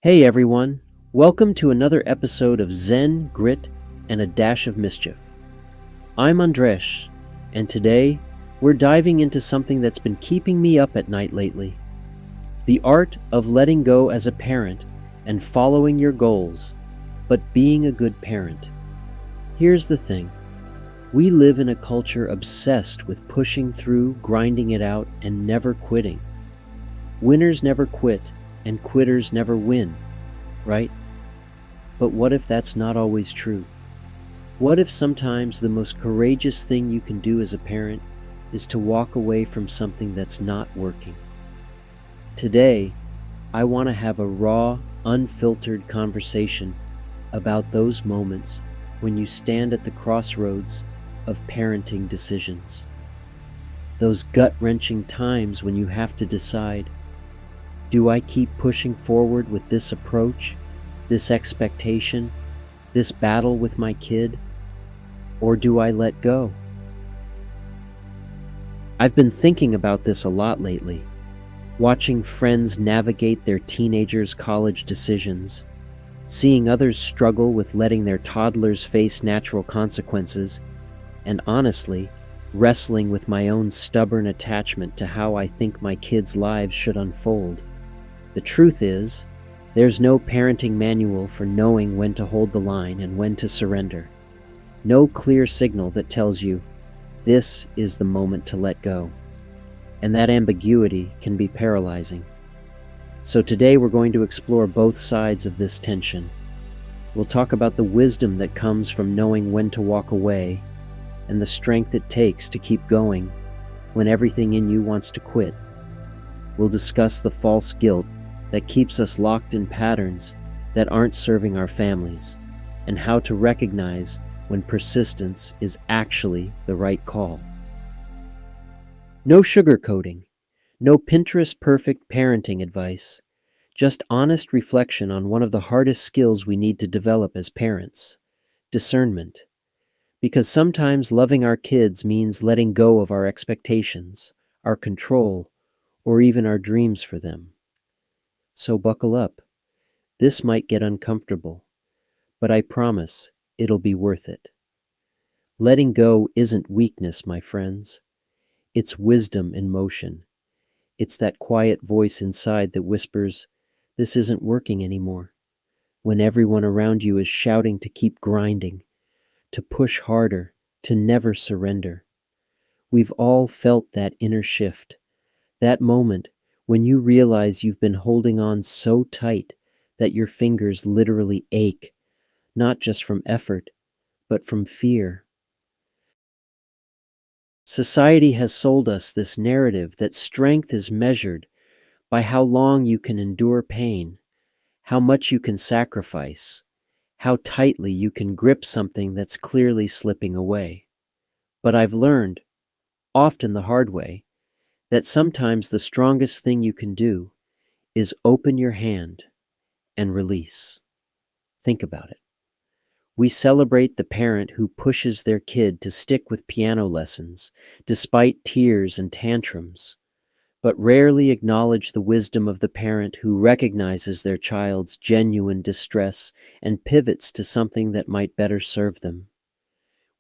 Hey everyone, welcome to another episode of Zen, Grit, and a Dash of Mischief. I'm Andresh, and today we're diving into something that's been keeping me up at night lately. The art of letting go as a parent and following your goals, but being a good parent. Here's the thing. We live in a culture obsessed with pushing through, grinding it out, and never quitting. Winners never quit, and quitters never win, right? But what if that's not always true? What if sometimes the most courageous thing you can do as a parent is to walk away from something that's not working? Today, I want to have a raw, unfiltered conversation about those moments when you stand at the crossroads of parenting decisions. Those gut-wrenching times when you have to decide, do I keep pushing forward with this approach, this expectation, this battle with my kid, or do I let go? I've been thinking about this a lot lately, watching friends navigate their teenagers' college decisions, seeing others struggle with letting their toddlers face natural consequences, and honestly, wrestling with my own stubborn attachment to how I think my kids' lives should unfold. The truth is, there's no parenting manual for knowing when to hold the line and when to surrender. No clear signal that tells you, this is the moment to let go. And that ambiguity can be paralyzing. So today we're going to explore both sides of this tension. We'll talk about the wisdom that comes from knowing when to walk away and the strength it takes to keep going when everything in you wants to quit. We'll discuss the false guilt that keeps us locked in patterns that aren't serving our families, and how to recognize when persistence is actually the right call. No sugarcoating, no Pinterest perfect parenting advice, just honest reflection on one of the hardest skills we need to develop as parents, discernment. Because sometimes loving our kids means letting go of our expectations, our control, or even our dreams for them. So buckle up. This might get uncomfortable, but I promise it'll be worth it. Letting go isn't weakness, my friends. It's wisdom in motion. It's that quiet voice inside that whispers, this isn't working anymore, when everyone around you is shouting to keep grinding, to push harder, to never surrender. We've all felt that inner shift, that moment when you realize you've been holding on so tight that your fingers literally ache, not just from effort, but from fear. Society has sold us this narrative that strength is measured by how long you can endure pain, how much you can sacrifice, how tightly you can grip something that's clearly slipping away. But I've learned, often the hard way, that sometimes the strongest thing you can do is open your hand and release. Think about it. We celebrate the parent who pushes their kid to stick with piano lessons, despite tears and tantrums, but rarely acknowledge the wisdom of the parent who recognizes their child's genuine distress and pivots to something that might better serve them.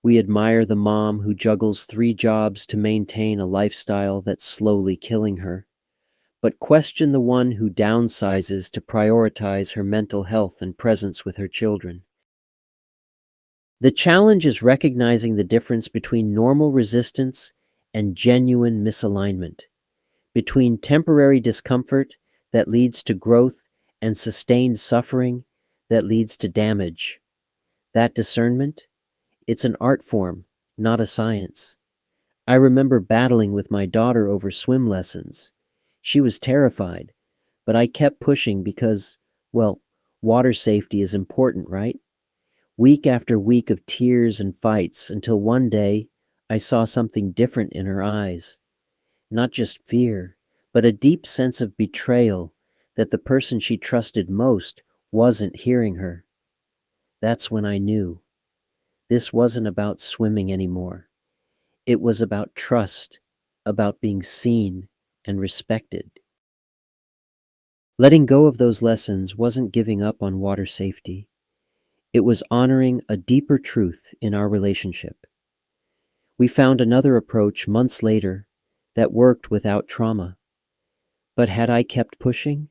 We admire the mom who juggles 3 jobs to maintain a lifestyle that's slowly killing her, but question the one who downsizes to prioritize her mental health and presence with her children. The challenge is recognizing the difference between normal resistance and genuine misalignment, between temporary discomfort that leads to growth and sustained suffering that leads to damage. That discernment, it's an art form, not a science. I remember battling with my daughter over swim lessons. She was terrified, but I kept pushing because, well, water safety is important, right? Week after week of tears and fights until one day I saw something different in her eyes. Not just fear, but a deep sense of betrayal that the person she trusted most wasn't hearing her. That's when I knew. This wasn't about swimming anymore. It was about trust, about being seen and respected. Letting go of those lessons wasn't giving up on water safety. It was honoring a deeper truth in our relationship. We found another approach months later that worked without trauma. But had I kept pushing,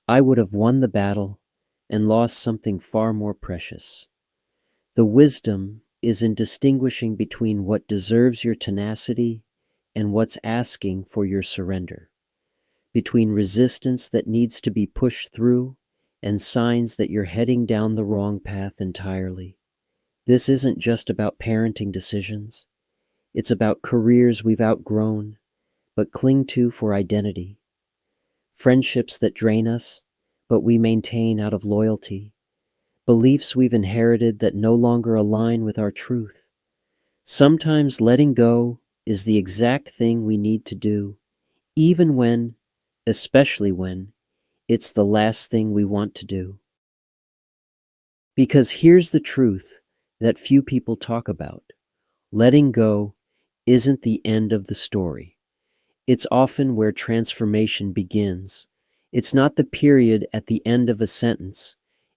I would have won the battle and lost something far more precious. The wisdom is in distinguishing between what deserves your tenacity and what's asking for your surrender, between resistance that needs to be pushed through and signs that you're heading down the wrong path entirely. This isn't just about parenting decisions. It's about careers we've outgrown but cling to for identity, friendships that drain us but we maintain out of loyalty, beliefs we've inherited that no longer align with our truth. Sometimes letting go is the exact thing we need to do, even when, especially when, it's the last thing we want to do. Because here's the truth that few people talk about. Letting go isn't the end of the story. It's often where transformation begins. It's not the period at the end of a sentence.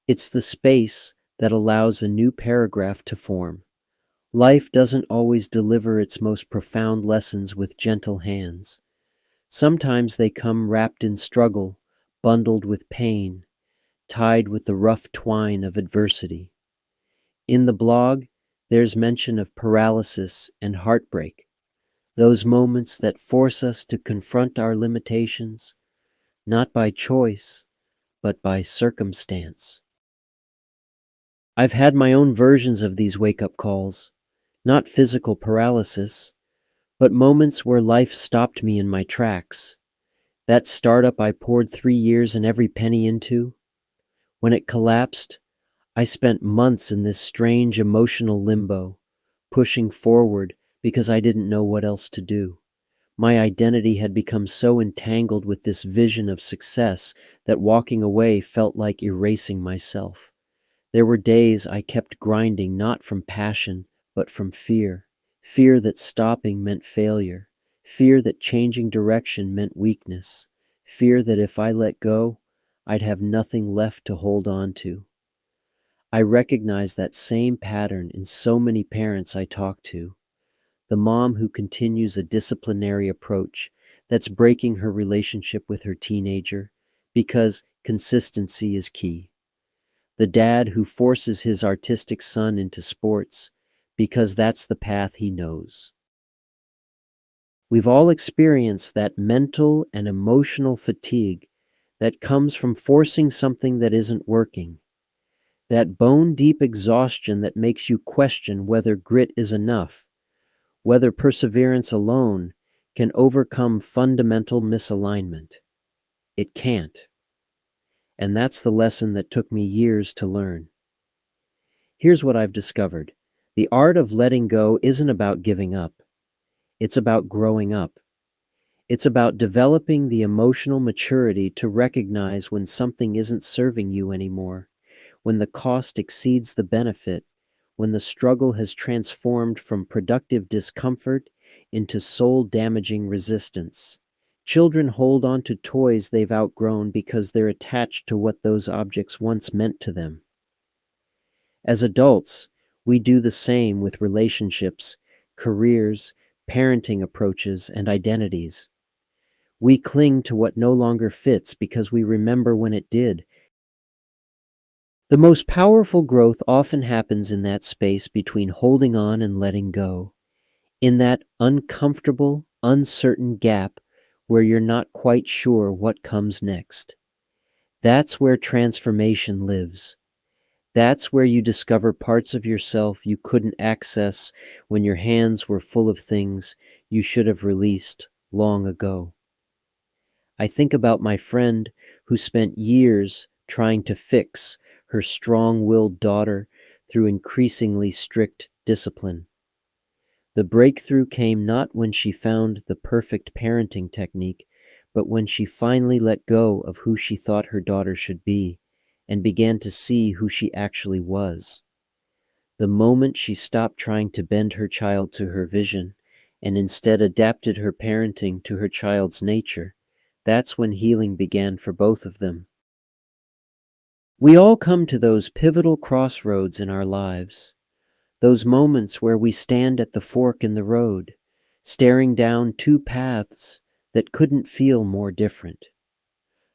It's the space that allows a new paragraph to form. Life doesn't always deliver its most profound lessons with gentle hands. Sometimes they come wrapped in struggle, bundled with pain, tied with the rough twine of adversity. In the blog, there's mention of paralysis and heartbreak, those moments that force us to confront our limitations, not by choice, but by circumstance. I've had my own versions of these wake-up calls, not physical paralysis, but moments where life stopped me in my tracks. That startup I poured 3 years and every penny into, when it collapsed, I spent months in this strange emotional limbo, pushing forward because I didn't know what else to do. My identity had become so entangled with this vision of success that walking away felt like erasing myself. There were days I kept grinding not from passion, but from fear. Fear that stopping meant failure. Fear that changing direction meant weakness. Fear that if I let go, I'd have nothing left to hold on to. I recognize that same pattern in so many parents I talk to. The mom who continues a disciplinary approach that's breaking her relationship with her teenager because consistency is key. The dad who forces his artistic son into sports because that's the path he knows. We've all experienced that mental and emotional fatigue that comes from forcing something that isn't working. That bone-deep exhaustion that makes you question whether grit is enough, whether perseverance alone can overcome fundamental misalignment. It can't. And that's the lesson that took me years to learn. Here's what I've discovered. The art of letting go isn't about giving up. It's about growing up. It's about developing the emotional maturity to recognize when something isn't serving you anymore, when the cost exceeds the benefit, when the struggle has transformed from productive discomfort into soul-damaging resistance. Children hold on to toys they've outgrown because they're attached to what those objects once meant to them. As adults, we do the same with relationships, careers, parenting approaches, and identities. We cling to what no longer fits because we remember when it did. The most powerful growth often happens in that space between holding on and letting go, in that uncomfortable, uncertain gap where you're not quite sure what comes next. That's where transformation lives. That's where you discover parts of yourself you couldn't access when your hands were full of things you should have released long ago. I think about my friend who spent years trying to fix her strong-willed daughter through increasingly strict discipline. The breakthrough came not when she found the perfect parenting technique, but when she finally let go of who she thought her daughter should be and began to see who she actually was. The moment she stopped trying to bend her child to her vision and instead adapted her parenting to her child's nature, That's when healing began for both of them. We all come to those pivotal crossroads in our lives, those moments where we stand at the fork in the road, staring down two paths that couldn't feel more different.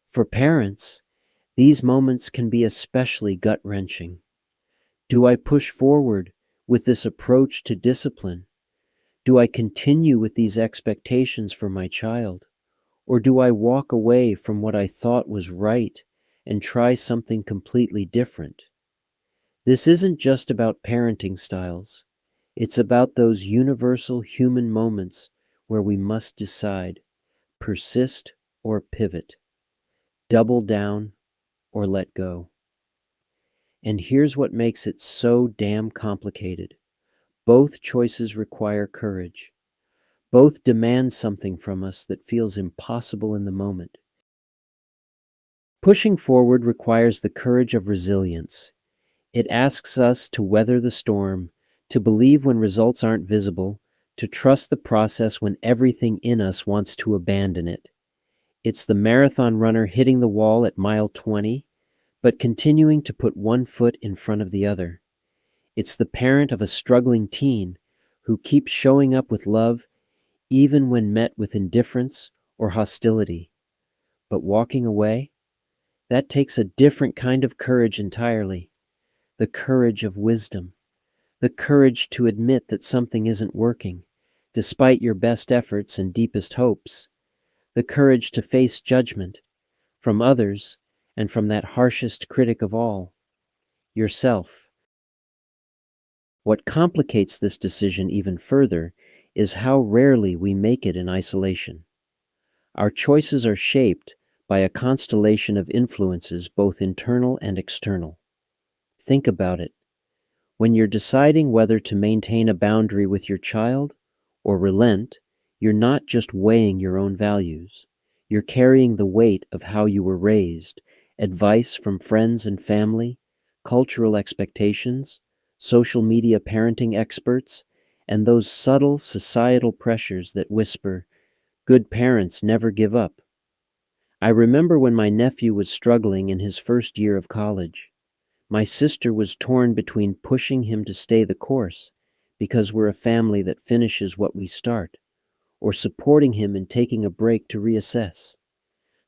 For parents, these moments can be especially gut-wrenching. Do I push forward with this approach to discipline? Do I continue with these expectations for my child? Or do I walk away from what I thought was right and try something completely different? This isn't just about parenting styles. It's about those universal human moments where we must decide, persist or pivot, double down or let go. And here's what makes it so damn complicated. Both choices require courage. Both demand something from us that feels impossible in the moment. Pushing forward requires the courage of resilience. It asks us to weather the storm, to believe when results aren't visible, to trust the process when everything in us wants to abandon it. It's the marathon runner hitting the wall at mile 20, but continuing to put one foot in front of the other. It's the parent of a struggling teen who keeps showing up with love even when met with indifference or hostility. But walking away, that takes a different kind of courage entirely. The courage of wisdom. The courage to admit that something isn't working, despite your best efforts and deepest hopes. The courage to face judgment from others and from that harshest critic of all, yourself. What complicates this decision even further is how rarely we make it in isolation. Our choices are shaped by a constellation of influences, both internal and external. Think about it. When you're deciding whether to maintain a boundary with your child or relent, you're not just weighing your own values. You're carrying the weight of how you were raised, advice from friends and family, cultural expectations, social media parenting experts, and those subtle societal pressures that whisper, "Good parents never give up." I remember when my nephew was struggling in his first year of college. My sister was torn between pushing him to stay the course, because we're a family that finishes what we start, or supporting him in taking a break to reassess.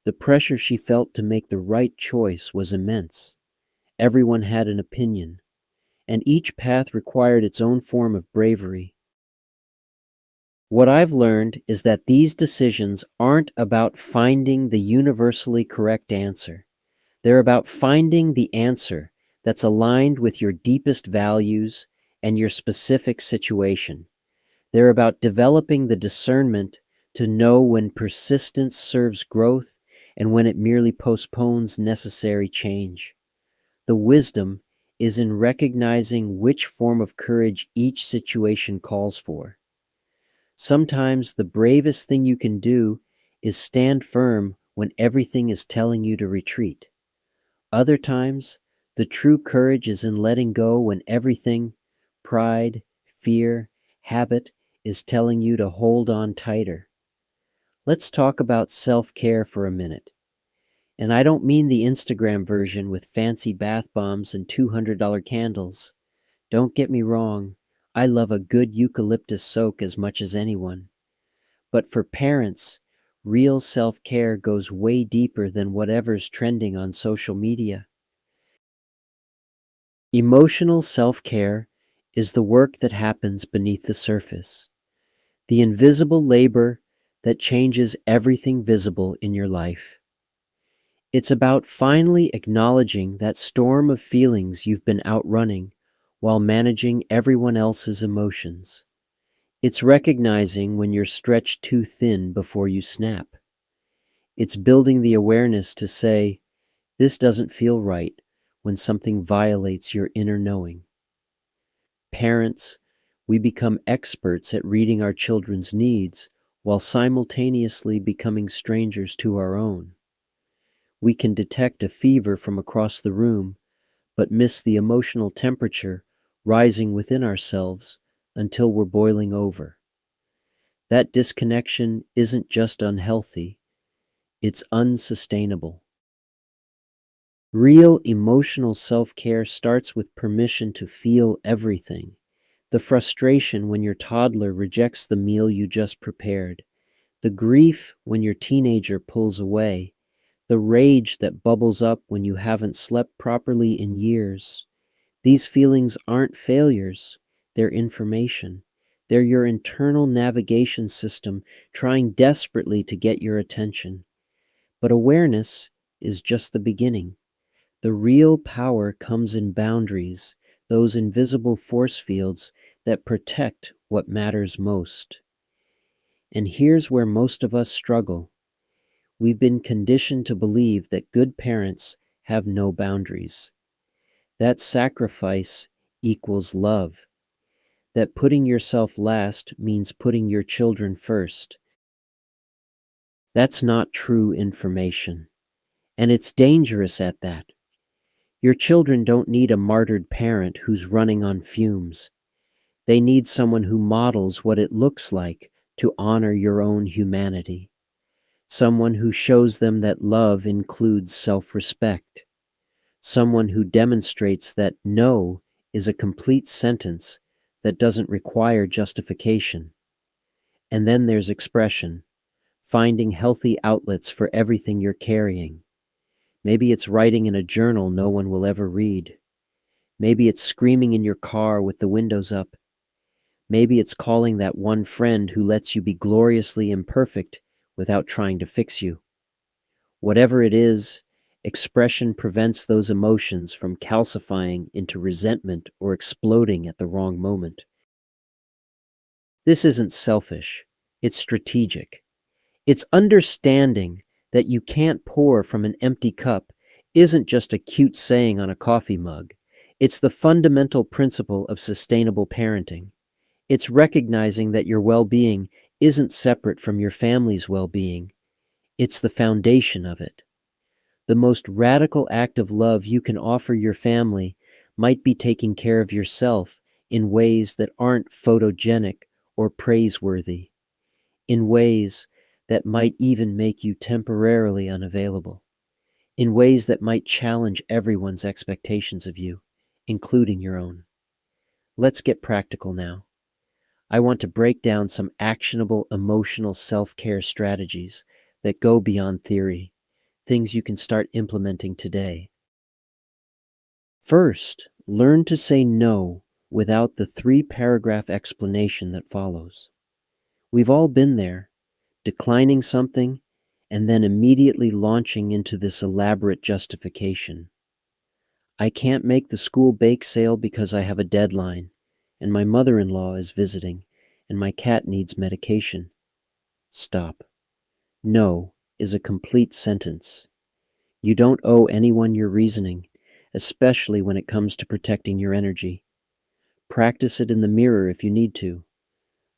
The pressure she felt to make the right choice was immense. Everyone had an opinion, and each path required its own form of bravery. What I've learned is that these decisions aren't about finding the universally correct answer. They're about finding the answer that's aligned with your deepest values and your specific situation. They're about developing the discernment to know when persistence serves growth and when it merely postpones necessary change. The wisdom is in recognizing which form of courage each situation calls for. Sometimes the bravest thing you can do is stand firm when everything is telling you to retreat. Other times, the true courage is in letting go when everything, pride, fear, habit, is telling you to hold on tighter. Let's talk about self-care for a minute. And I don't mean the Instagram version with fancy bath bombs and $200 candles. Don't get me wrong, I love a good eucalyptus soak as much as anyone. But for parents, real self-care goes way deeper than whatever's trending on social media. Emotional self-care is the work that happens beneath the surface, the invisible labor that changes everything visible in your life. It's about finally acknowledging that storm of feelings you've been outrunning while managing everyone else's emotions. It's recognizing when you're stretched too thin before you snap. It's building the awareness to say, "This doesn't feel right," when something violates your inner knowing. Parents, we become experts at reading our children's needs while simultaneously becoming strangers to our own. We can detect a fever from across the room, but miss the emotional temperature rising within ourselves until we're boiling over. That disconnection isn't just unhealthy, it's unsustainable. Real emotional self-care starts with permission to feel everything. The frustration when your toddler rejects the meal you just prepared, the grief when your teenager pulls away, the rage that bubbles up when you haven't slept properly in years. These feelings aren't failures, they're information. They're your internal navigation system trying desperately to get your attention. But awareness is just the beginning. The real power comes in boundaries, those invisible force fields that protect what matters most. And here's where most of us struggle. We've been conditioned to believe that good parents have no boundaries, that sacrifice equals love, that putting yourself last means putting your children first. That's not true information, and it's dangerous at that. Your children don't need a martyred parent who's running on fumes. They need someone who models what it looks like to honor your own humanity. Someone who shows them that love includes self-respect. Someone who demonstrates that no is a complete sentence that doesn't require justification. And then there's expression, finding healthy outlets for everything you're carrying. Maybe it's writing in a journal no one will ever read. Maybe it's screaming in your car with the windows up. Maybe it's calling that one friend who lets you be gloriously imperfect without trying to fix you. Whatever it is, expression prevents those emotions from calcifying into resentment or exploding at the wrong moment. This isn't selfish, it's strategic. It's understanding that you can't pour from an empty cup isn't just a cute saying on a coffee mug. It's the fundamental principle of sustainable parenting. It's recognizing that your well-being isn't separate from your family's well-being. It's the foundation of it. The most radical act of love you can offer your family might be taking care of yourself in ways that aren't photogenic or praiseworthy, in ways that might even make you temporarily unavailable, in ways that might challenge everyone's expectations of you, including your own. Let's get practical now. I want to break down some actionable emotional self-care strategies that go beyond theory, things you can start implementing today. First, learn to say no without the 3-paragraph explanation that follows. We've all been there, declining something and then immediately launching into this elaborate justification. I can't make the school bake sale because I have a deadline, and my mother-in-law is visiting, and my cat needs medication. Stop. No is a complete sentence. You don't owe anyone your reasoning, especially when it comes to protecting your energy. Practice it in the mirror if you need to.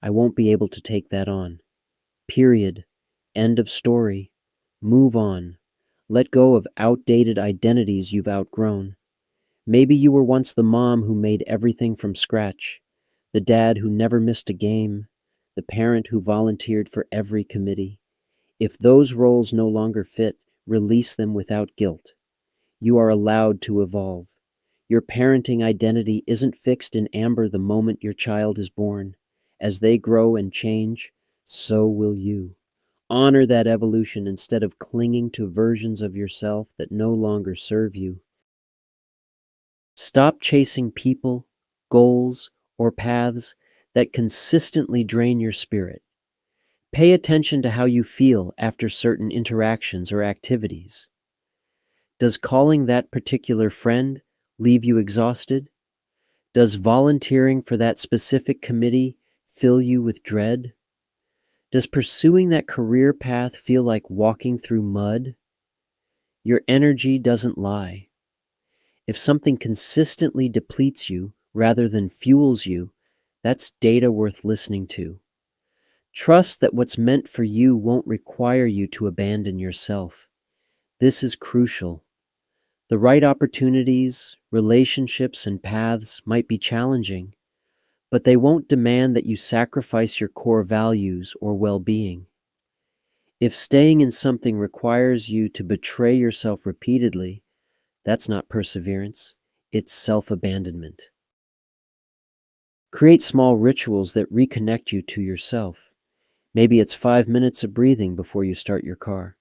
I won't be able to take that on. Period. End of story. Move on. Let go of outdated identities you've outgrown. Maybe you were once the mom who made everything from scratch, the dad who never missed a game, the parent who volunteered for every committee. If those roles no longer fit, release them without guilt. You are allowed to evolve. Your parenting identity isn't fixed in amber the moment your child is born. As they grow and change, so will you. Honor that evolution instead of clinging to versions of yourself that no longer serve you. Stop chasing people, goals, or paths that consistently drain your spirit. Pay attention to how you feel after certain interactions or activities. Does calling that particular friend leave you exhausted? Does volunteering for that specific committee fill you with dread? Does pursuing that career path feel like walking through mud? Your energy doesn't lie. If something consistently depletes you rather than fuels you, that's data worth listening to. Trust that what's meant for you won't require you to abandon yourself. This is crucial. The right opportunities, relationships, and paths might be challenging, but they won't demand that you sacrifice your core values or well-being. If staying in something requires you to betray yourself repeatedly, that's not perseverance, it's self-abandonment. Create small rituals that reconnect you to yourself. Maybe it's 5 minutes of breathing before you start your car.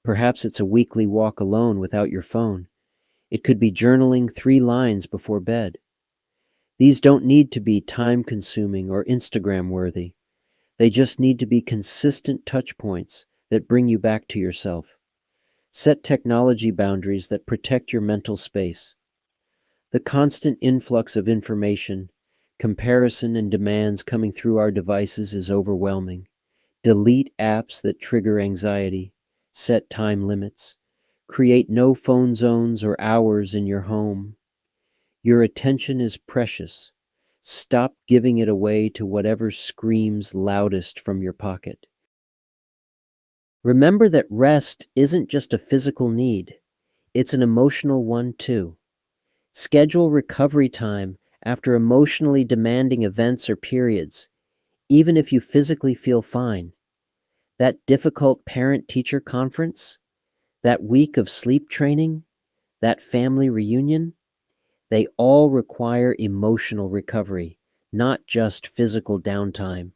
Perhaps it's a weekly walk alone without your phone. It could be journaling 3 lines before bed. These don't need to be time-consuming or Instagram-worthy. They just need to be consistent touch points that bring you back to yourself. Set technology boundaries that protect your mental space. The constant influx of information, comparison, and demands coming through our devices is overwhelming. Delete apps that trigger anxiety. Set time limits. Create no phone zones or hours in your home. Your attention is precious. Stop giving it away to whatever screams loudest from your pocket. Remember that rest isn't just a physical need, it's an emotional one too. Schedule recovery time after emotionally demanding events or periods, even if you physically feel fine. That difficult parent-teacher conference, that week of sleep training, that family reunion, they all require emotional recovery, not just physical downtime.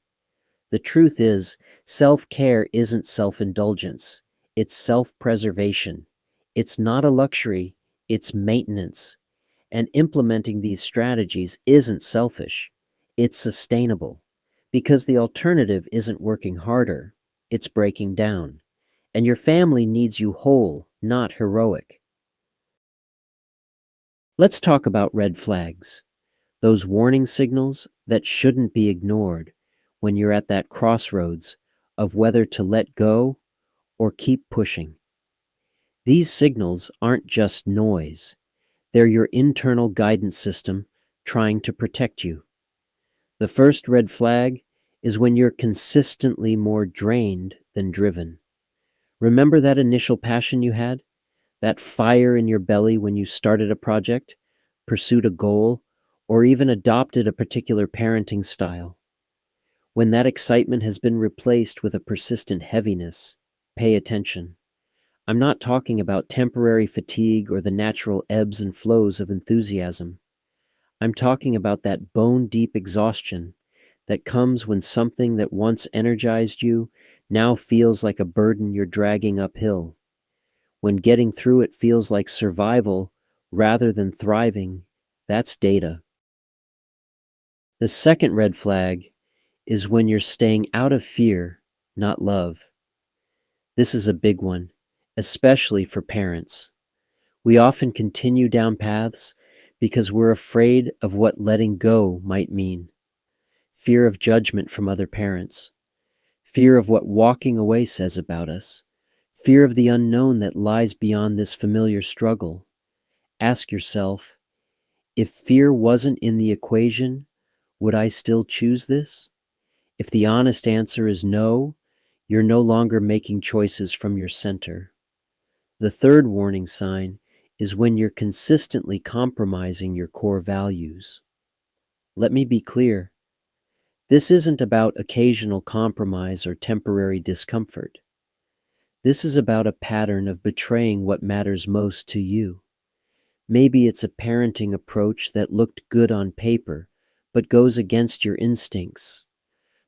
The truth is, self-care isn't self-indulgence. It's self-preservation. It's not a luxury, it's maintenance. And implementing these strategies isn't selfish. It's sustainable. Because the alternative isn't working harder, it's breaking down. And your family needs you whole, not heroic. Let's talk about red flags. Those warning signals that shouldn't be ignored when you're at that crossroads of whether to let go or keep pushing. These signals aren't just noise. They're your internal guidance system trying to protect you. The first red flag is when you're consistently more drained than driven. Remember that initial passion you had? That fire in your belly when you started a project, pursued a goal, or even adopted a particular parenting style? When that excitement has been replaced with a persistent heaviness, pay attention. I'm not talking about temporary fatigue or the natural ebbs and flows of enthusiasm. I'm talking about that bone-deep exhaustion that comes when something that once energized you now feels like a burden you're dragging uphill. When getting through it feels like survival rather than thriving, that's data. The second red flag is when you're staying out of fear, not love. This is a big one, especially for parents. We often continue down paths because we're afraid of what letting go might mean. Fear of judgment from other parents. Fear of what walking away says about us. Fear of the unknown that lies beyond this familiar struggle. Ask yourself, if fear wasn't in the equation, would I still choose this? If the honest answer is no, you're no longer making choices from your center. The third warning sign is when you're consistently compromising your core values. Let me be clear. This isn't about occasional compromise or temporary discomfort. This is about a pattern of betraying what matters most to you. Maybe it's a parenting approach that looked good on paper, but goes against your instincts.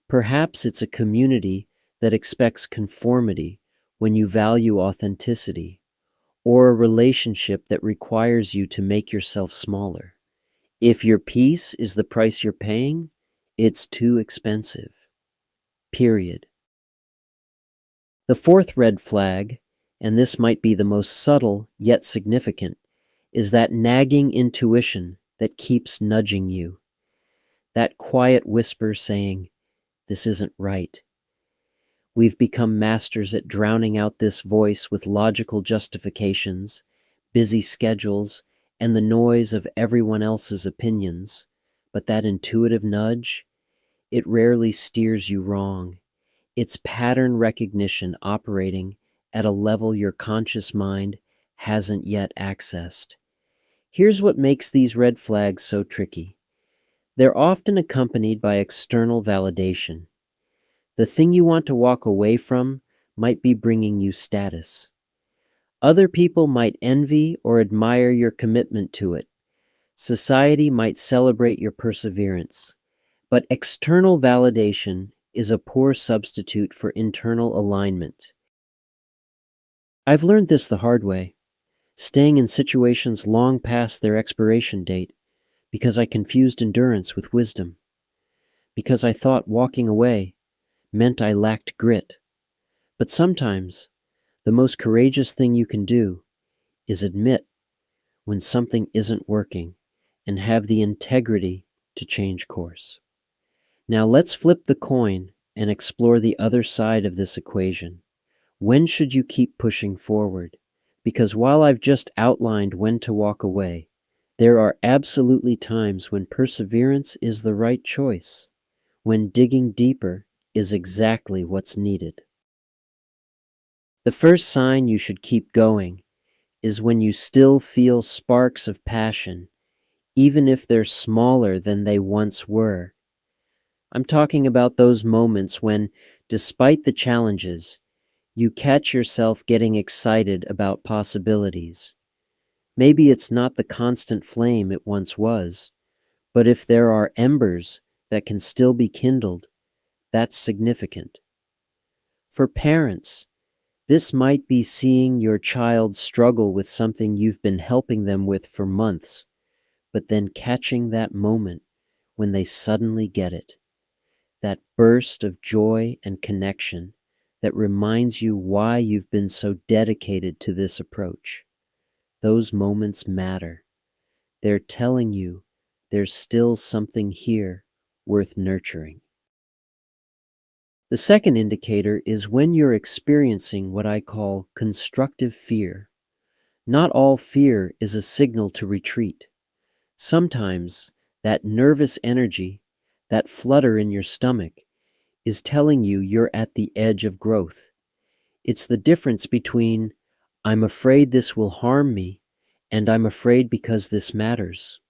Perhaps it's a community that expects conformity when you value authenticity, or a relationship that requires you to make yourself smaller. If your peace is the price you're paying, it's too expensive. Period. The fourth red flag, and this might be the most subtle yet significant, is that nagging intuition that keeps nudging you. That quiet whisper saying, "This isn't right." We've become masters at drowning out this voice with logical justifications, busy schedules, and the noise of everyone else's opinions. But that intuitive nudge, it rarely steers you wrong. It's pattern recognition operating at a level your conscious mind hasn't yet accessed. Here's what makes these red flags so tricky. They're often accompanied by external validation. The thing you want to walk away from might be bringing you status. Other people might envy or admire your commitment to it. Society might celebrate your perseverance. But external validation is a poor substitute for internal alignment. I've learned this the hard way, staying in situations long past their expiration date because I confused endurance with wisdom, because I thought walking away meant I lacked grit. But sometimes the most courageous thing you can do is admit when something isn't working and have the integrity to change course. Now let's flip the coin and explore the other side of this equation. When should you keep pushing forward? Because while I've just outlined when to walk away, there are absolutely times when perseverance is the right choice, when digging deeper is exactly what's needed. The first sign you should keep going is when you still feel sparks of passion, even if they're smaller than they once were. I'm talking about those moments when, despite the challenges, you catch yourself getting excited about possibilities. Maybe it's not the constant flame it once was, but if there are embers that can still be kindled, that's significant. For parents, this might be seeing your child struggle with something you've been helping them with for months, but then catching that moment when they suddenly get it. That burst of joy and connection that reminds you why you've been so dedicated to this approach. Those moments matter. They're telling you there's still something here worth nurturing. The second indicator is when you're experiencing what I call constructive fear. Not all fear is a signal to retreat. Sometimes that nervous energy, that flutter in your stomach, is telling you you're at the edge of growth. It's the difference between, I'm afraid this will harm me, and I'm afraid because this matters.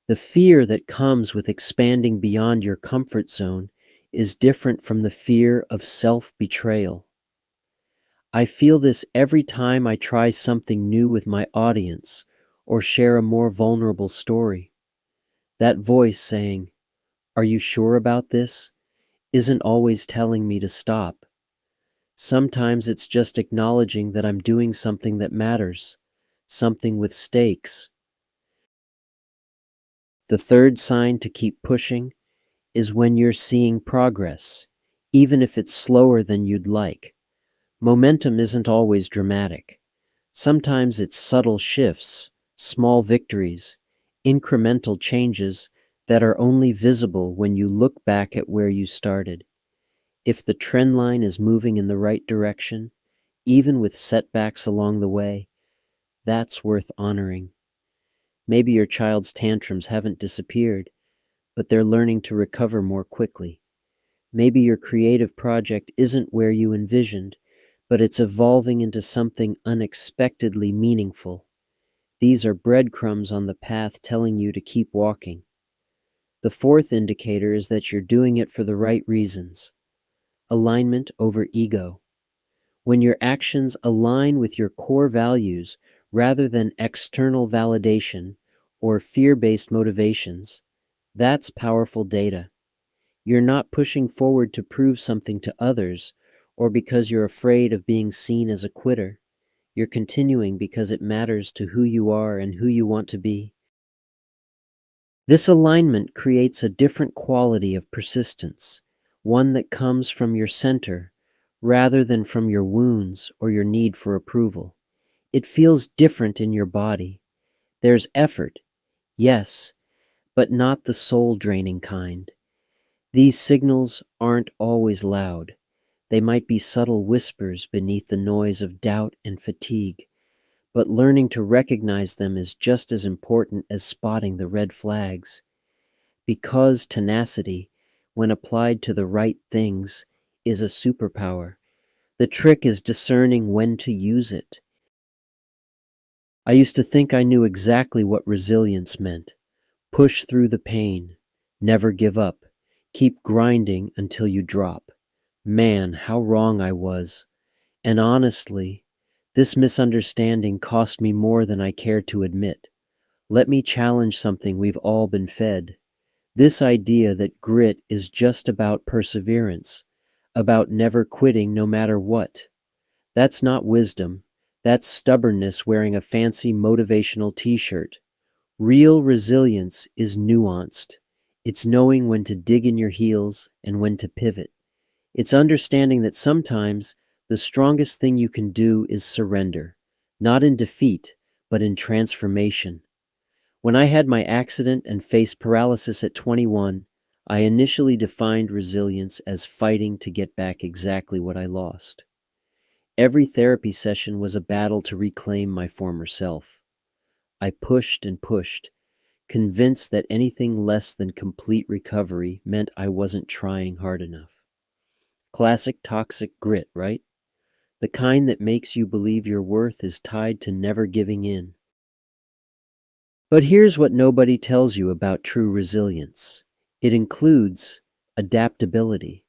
The fear that comes with expanding beyond your comfort zone is different from the fear of self-betrayal. I feel this every time I try something new with my audience or share a more vulnerable story. That voice saying, "Are you sure about this?" isn't always telling me to stop. Sometimes it's just acknowledging that I'm doing something that matters, something with stakes. The third sign to keep pushing is when you're seeing progress, even if it's slower than you'd like. Momentum isn't always dramatic. Sometimes it's subtle shifts, small victories, incremental changes that are only visible when you look back at where you started. If the trend line is moving in the right direction, even with setbacks along the way, that's worth honoring. Maybe your child's tantrums haven't disappeared, but they're learning to recover more quickly. Maybe your creative project isn't where you envisioned, but it's evolving into something unexpectedly meaningful. These are breadcrumbs on the path telling you to keep walking. The fourth indicator is that you're doing it for the right reasons. Alignment over ego. When your actions align with your core values rather than external validation or fear-based motivations, that's powerful data. You're not pushing forward to prove something to others or because you're afraid of being seen as a quitter. You're continuing because it matters to who you are and who you want to be. This alignment creates a different quality of persistence, one that comes from your center rather than from your wounds or your need for approval. It feels different in your body. There's effort, yes, but not the soul-draining kind. These signals aren't always loud. They might be subtle whispers beneath the noise of doubt and fatigue, but learning to recognize them is just as important as spotting the red flags. Because tenacity, when applied to the right things, is a superpower. The trick is discerning when to use it. I used to think I knew exactly what resilience meant. Push through the pain. Never give up. Keep grinding until you drop. Man, how wrong I was. And honestly, this misunderstanding cost me more than I care to admit. Let me challenge something we've all been fed. This idea that grit is just about perseverance, about never quitting no matter what. That's not wisdom. That's stubbornness wearing a fancy motivational t-shirt. Real resilience is nuanced. It's knowing when to dig in your heels and when to pivot. It's understanding that sometimes the strongest thing you can do is surrender, not in defeat, but in transformation. When I had my accident and faced paralysis at 21, I initially defined resilience as fighting to get back exactly what I lost. Every therapy session was a battle to reclaim my former self. I pushed and pushed, convinced that anything less than complete recovery meant I wasn't trying hard enough. Classic toxic grit, right? The kind that makes you believe your worth is tied to never giving in. But here's what nobody tells you about true resilience. It includes adaptability.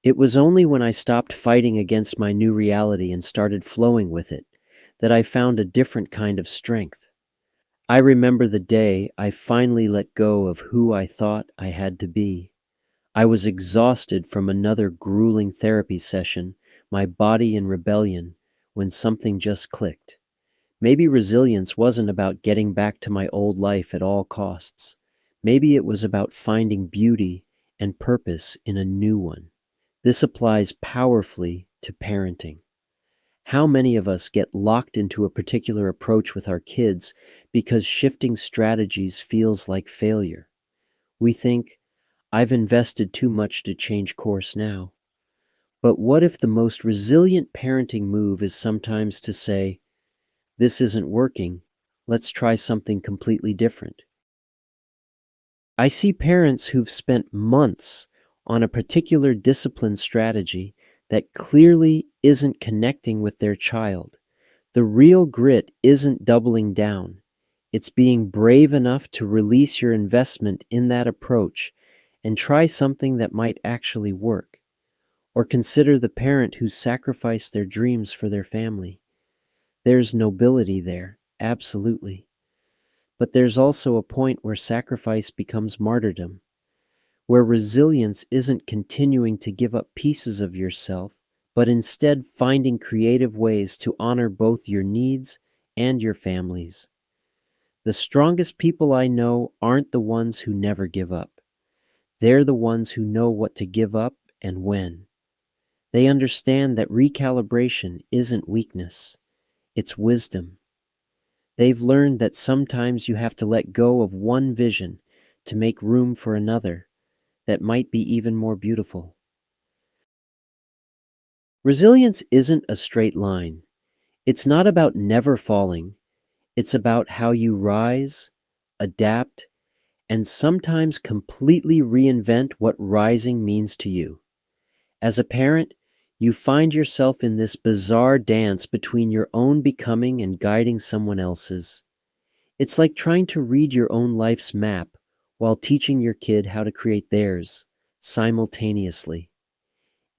It was only when I stopped fighting against my new reality and started flowing with it that I found a different kind of strength. I remember the day I finally let go of who I thought I had to be. I was exhausted from another grueling therapy session, my body in rebellion, when something just clicked. Maybe resilience wasn't about getting back to my old life at all costs. Maybe it was about finding beauty and purpose in a new one. This applies powerfully to parenting. How many of us get locked into a particular approach with our kids because shifting strategies feels like failure? We think, I've invested too much to change course now. But what if the most resilient parenting move is sometimes to say, this isn't working, let's try something completely different? I see parents who've spent months on a particular discipline strategy that clearly isn't connecting with their child. The real grit isn't doubling down. It's being brave enough to release your investment in that approach and try something that might actually work. Or consider the parent who sacrificed their dreams for their family. There's nobility there, absolutely. But there's also a point where sacrifice becomes martyrdom, where resilience isn't continuing to give up pieces of yourself, but instead finding creative ways to honor both your needs and your family's. The strongest people I know aren't the ones who never give up. They're the ones who know what to give up and when. They understand that recalibration isn't weakness, it's wisdom. They've learned that sometimes you have to let go of one vision to make room for another that might be even more beautiful. Resilience isn't a straight line. It's not about never falling. It's about how you rise, adapt, and sometimes completely reinvent what rising means to you. As a parent, you find yourself in this bizarre dance between your own becoming and guiding someone else's. It's like trying to read your own life's map while teaching your kid how to create theirs simultaneously.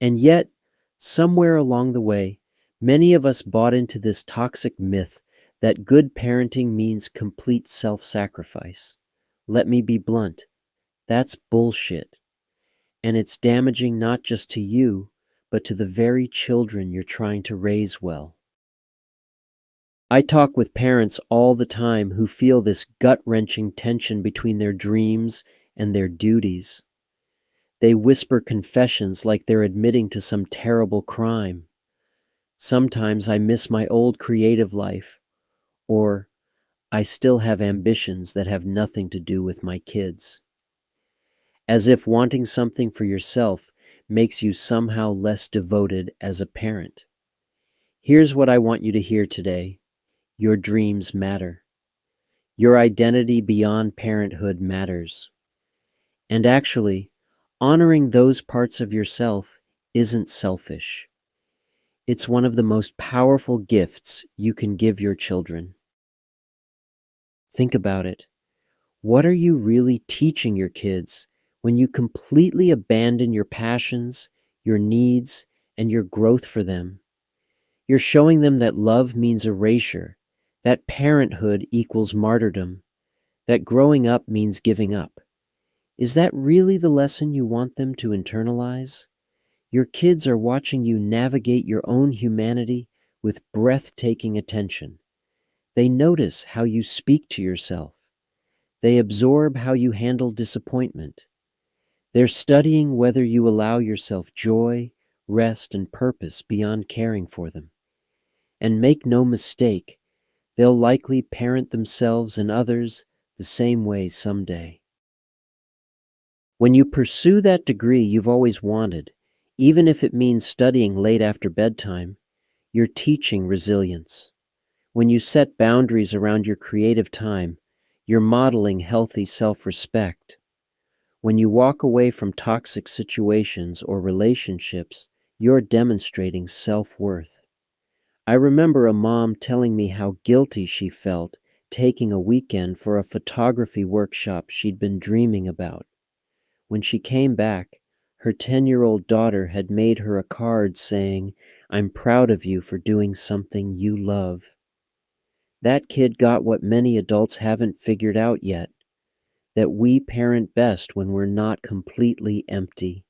And yet, somewhere along the way, many of us bought into this toxic myth that good parenting means complete self-sacrifice. Let me be blunt. That's bullshit. And it's damaging not just to you, but to the very children you're trying to raise well. I talk with parents all the time who feel this gut-wrenching tension between their dreams and their duties. They whisper confessions like they're admitting to some terrible crime. Sometimes I miss my old creative life, or I still have ambitions that have nothing to do with my kids. As if wanting something for yourself makes you somehow less devoted as a parent. Here's what I want you to hear today. Your dreams matter. Your identity beyond parenthood matters. And actually, honoring those parts of yourself isn't selfish. It's one of the most powerful gifts you can give your children. Think about it. What are you really teaching your kids when you completely abandon your passions, your needs, and your growth for them? You're showing them that love means erasure, that parenthood equals martyrdom, that growing up means giving up. Is that really the lesson you want them to internalize? Your kids are watching you navigate your own humanity with breathtaking attention. They notice how you speak to yourself. They absorb how you handle disappointment. They're studying whether you allow yourself joy, rest, and purpose beyond caring for them. And make no mistake, they'll likely parent themselves and others the same way someday. When you pursue that degree you've always wanted, even if it means studying late after bedtime, you're teaching resilience. When you set boundaries around your creative time, you're modeling healthy self-respect. When you walk away from toxic situations or relationships, you're demonstrating self-worth. I remember a mom telling me how guilty she felt taking a weekend for a photography workshop she'd been dreaming about. When she came back, her 10-year-old daughter had made her a card saying, "I'm proud of you for doing something you love." That kid got what many adults haven't figured out yet, that we parent best when we're not completely empty.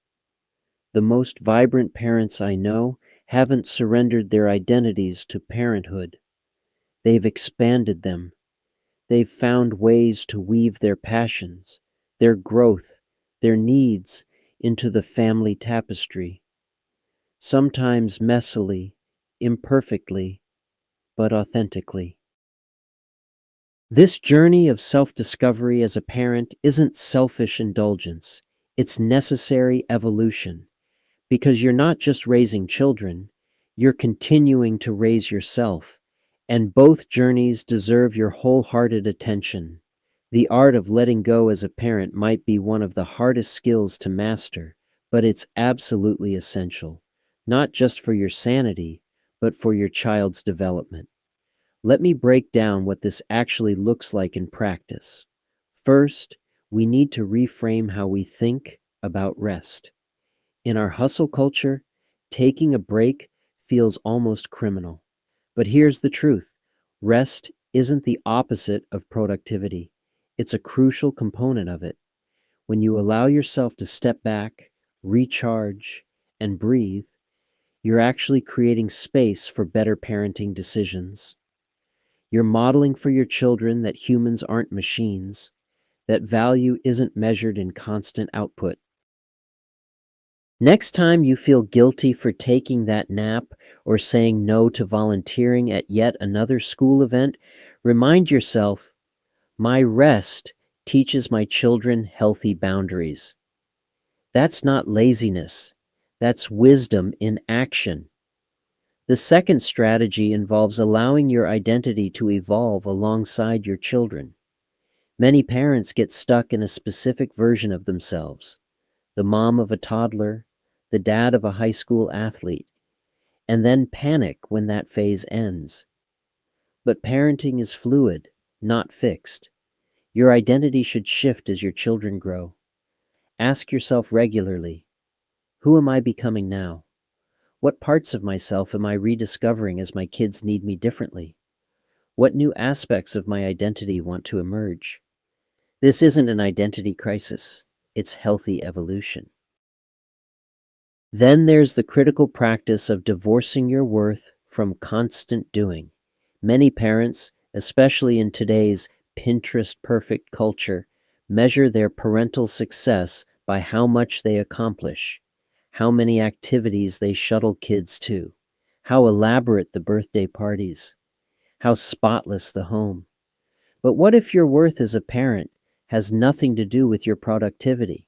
The most vibrant parents I know haven't surrendered their identities to parenthood. They've expanded them. They've found ways to weave their passions, their growth, their needs into the family tapestry. Sometimes messily, imperfectly, but authentically. This journey of self-discovery as a parent isn't selfish indulgence. It's necessary evolution. Because you're not just raising children, you're continuing to raise yourself. And both journeys deserve your wholehearted attention. The art of letting go as a parent might be one of the hardest skills to master, but it's absolutely essential, not just for your sanity, but for your child's development. Let me break down what this actually looks like in practice. First, we need to reframe how we think about rest. In our hustle culture, taking a break feels almost criminal. But here's the truth. Rest isn't the opposite of productivity. It's a crucial component of it. When you allow yourself to step back, recharge, and breathe, you're actually creating space for better parenting decisions. You're modeling for your children that humans aren't machines, that value isn't measured in constant output. Next time you feel guilty for taking that nap or saying no to volunteering at yet another school event, remind yourself, my rest teaches my children healthy boundaries. That's not laziness. That's wisdom in action. The second strategy involves allowing your identity to evolve alongside your children. Many parents get stuck in a specific version of themselves, the mom of a toddler, the dad of a high school athlete, and then panic when that phase ends. But parenting is fluid, not fixed. Your identity should shift as your children grow. Ask yourself regularly, who am I becoming now? What parts of myself am I rediscovering as my kids need me differently? What new aspects of my identity want to emerge? This isn't an identity crisis. It's healthy evolution. Then there's the critical practice of divorcing your worth from constant doing. Many parents, especially in today's Pinterest-perfect culture, measure their parental success by how much they accomplish, how many activities they shuttle kids to, how elaborate the birthday parties, how spotless the home. But what if your worth as a parent has nothing to do with your productivity?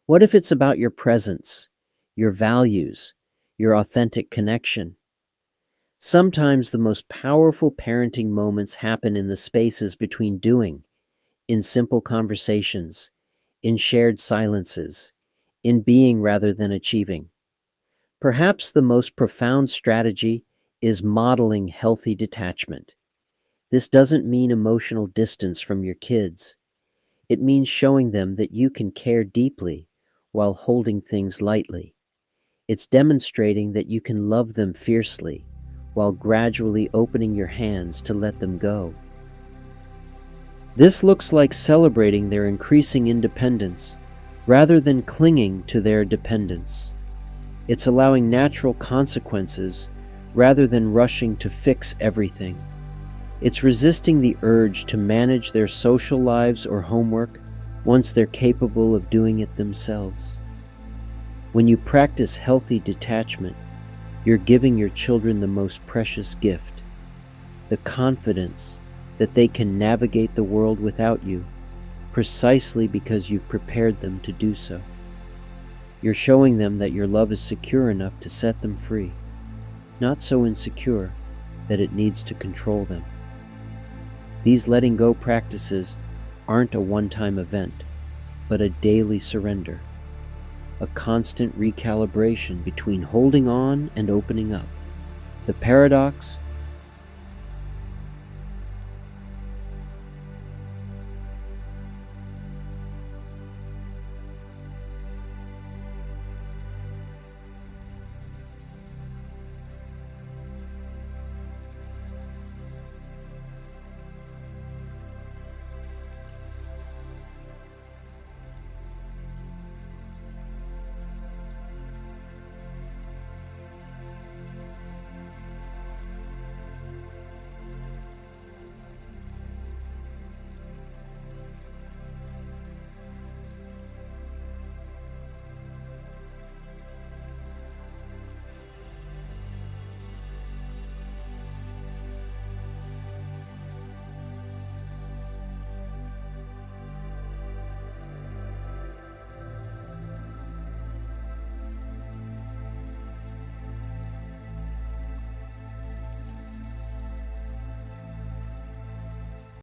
What if it's about your presence, your values, your authentic connection? Sometimes the most powerful parenting moments happen in the spaces between doing, in simple conversations, in shared silences, in being rather than achieving. Perhaps the most profound strategy is modeling healthy detachment. This doesn't mean emotional distance from your kids. It means showing them that you can care deeply while holding things lightly. It's demonstrating that you can love them fiercely while gradually opening your hands to let them go. This looks like celebrating their increasing independence rather than clinging to their dependence. It's allowing natural consequences rather than rushing to fix everything. It's resisting the urge to manage their social lives or homework once they're capable of doing it themselves. When you practice healthy detachment, you're giving your children the most precious gift, the confidence that they can navigate the world without you, precisely because you've prepared them to do so. You're showing them that your love is secure enough to set them free, not so insecure that it needs to control them. These letting go practices aren't a one-time event, but a daily surrender, a constant recalibration between holding on and opening up. The paradox